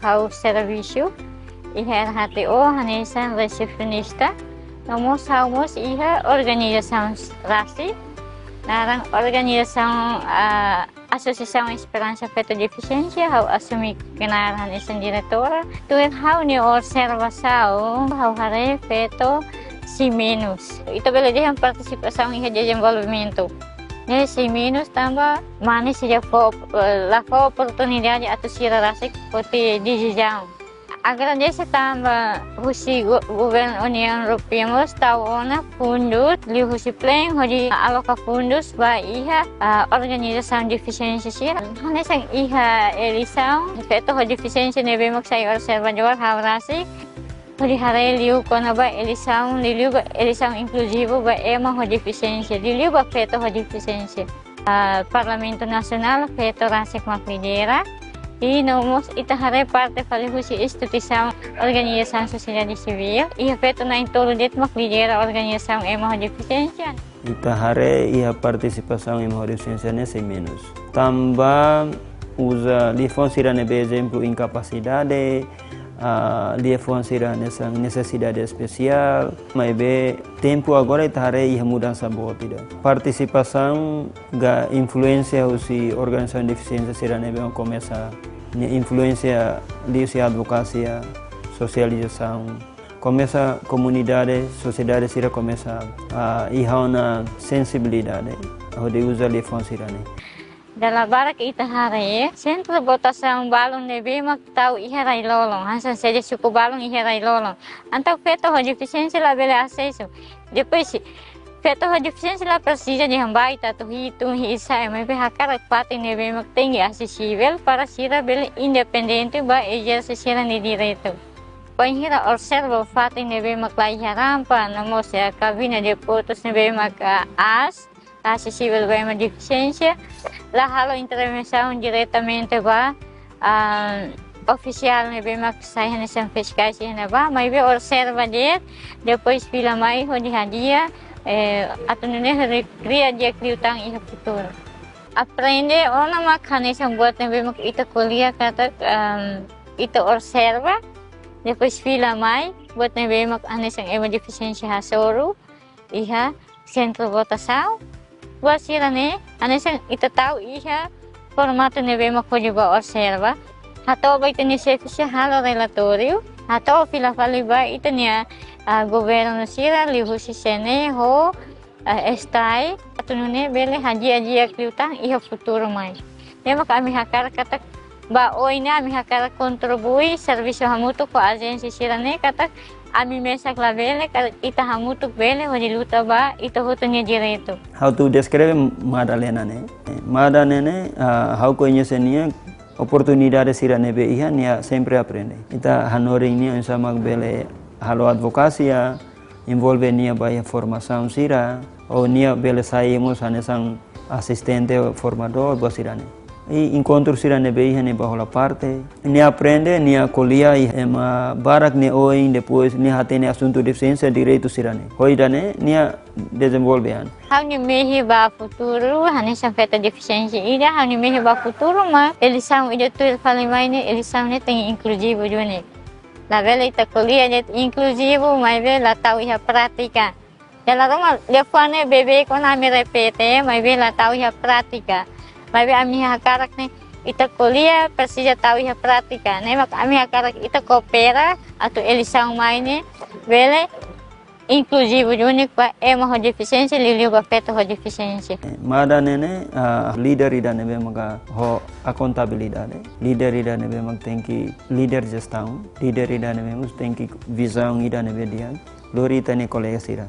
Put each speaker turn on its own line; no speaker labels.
hau serviço, iha RHTO, hanesan recepcionista, nomos haumos iha organização RASI, narang organização Associação Esperança Feto Deficiência, hau assumi kenar hanesan diretora, tuan hau ni observação, hau hare feto si menos. Ito bela dia participação iha desenvolvimento. Si menos tambah mana saja la oportunidade atau sira rasik poti decisão. Agar desa tambah husi governo União Europeia mos tauna fundos li husi plan hoji aloka fundos ba iha organização deficiência sira. Hanesan iha elisão feto ho deficiência nebe mak sai observador hau rasik. Hoje hari liu kona ba elisão inclusivo ba ema ho deficiência liu ba feto ho deficiência. Parlamento Nacional feto rasik maklidera e nomos itahare parte falihusi instituição organização sociedade civil e feto na intoludet maklidera organização ema ho deficiência.
Itahare ia participação ema ho deficiência nesse menos. Tambah usa lifon sirane be exemplo incapacidade dia fonseira nessa necessidade especial, mas tempo agora está aí mudança boa tidak. Participação ga influência usi organização de deficiência será nebe começa influência de advocacia, socialização, começa comunidade, sociedade será começa ihana sensibilidade, onde usa li fonseira ne.
Dalam barak itahare, centro botação balong nebe mak tau iharai lolong, hansan saja suku balong iharai lolong. Antau feto ho deficiência la bele acesso. Depois feto ho deficiência la precisa de hambai tatu hitung hisa, mas be hakar pati nebe mak tinggi acessível para sira bele independente ba exerce sira ni direito. Penghira observa fati nebe mak lai harampa, namos ya cabina de fotos nebe mak acessível ba uma deficiência. La halo intervenção diretamente ba oficial ne be mak sai hanesan fiscais ne ba mai be observa depois pila mai ho di hadia atau ne cria dia kriutang iha futuro. Aprende ona mak hanesan buat ne be mak ita kuliah kata ita observa depois pila mai buat ne be mak hanesan ema deficiência hasoru iha centro votação. Buat sira ne, hanesan ita tahu iha formato nebe mak hoji ba observa. Atau ba ita ni serviço halo relatorio, atau fila fali ba ita ni governo sira li husi sene ho estai atau nune bele haji kliutang iha futuro mai. Nema kami hakar kata ba oina ami hakar kontribui serviço hamutu ko agensi sira ne kata ami mesak la bele ita hamutuk bele hoji luta ba ita hutunya direito.
How to describe Madalena ne? Madalena ne how conhecenia oportunidade sira nebe iha nia sempre aprende. Ita hanori ini sama bele halo advocacia envolve nia ba formação sira ou nia bele saímos hanesan assistente formador ba sira ne. E encontro sira nebe iha ne bahola parte ni aprende ni kuliah ema barak ne oi depois ni hatene assunto de deficiência direito sira ne hoidane ni desenvolve an
hau ni mehi ba futuro hanesan feto deficiência ida hau ni mehi ba futuro ma elisão ida tu fali mai ne elisão ne tem inclusivo jone la vela ita kuliah ne inclusivo mai vela tau iha prática dela roma lefane bebe ko na me repete mai vela tau iha prática. Tapi kami hakarak nih ita kuliah persija tahu ya pratika. Nih mak kami hakarak ita kopera atau elisang maine bele inclusivo unik pa ema ho deficiência liliu ba feto ho deficiência.
Mada nene leader ida nebe maga ho accountabilidade. Leader ida nebe mag tenki leader gestão. Leader ida nebe mus tenki visão ida nebe dia. Lori tani kolega sira.